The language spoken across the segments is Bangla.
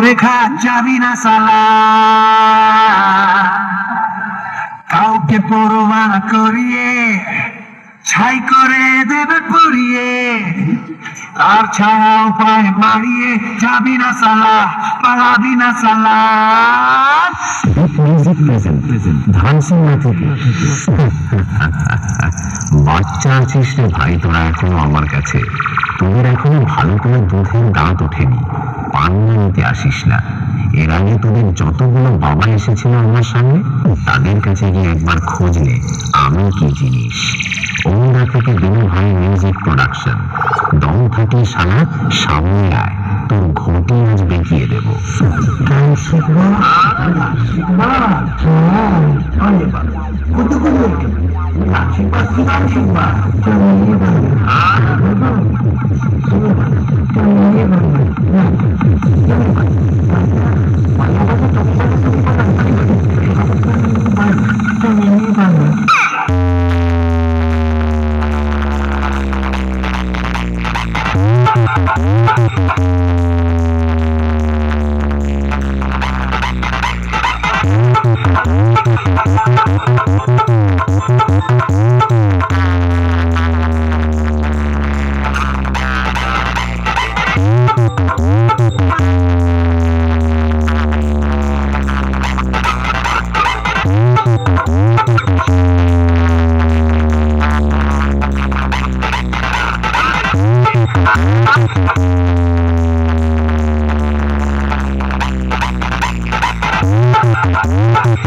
করে খা যাবি না সালা, কাউকে পরোয়া না করিয়ে ছাই করে দেবে পুড়িয়ে, আর ছায়া উপায় মারিয়ে যাবি না সালা, পালাবি না সালা। মিউজিক প্রেজেন্ট ধান সিংহা থেকে। বাচ্চা আছিস রে ভাই তোরা এখনো আমার কাছে, তোদের এখনো ভালো করে দুধের দাঁত ওঠেনি, পান্না নিতে আসিস না। এর আগে তোদের যতগুলো বাবা এসেছিল আমার সামনে, তাদের কাছে গিয়ে একবার খোঁজ নে আমি কি জিনিস। ওরা থেকে দিন ভাই মিউজিক প্রোডাকশন, দম থাকলে সারা সামনে আয়, তোর ঘটি আজ বেঁকিয়ে দেবো।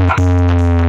Thank you.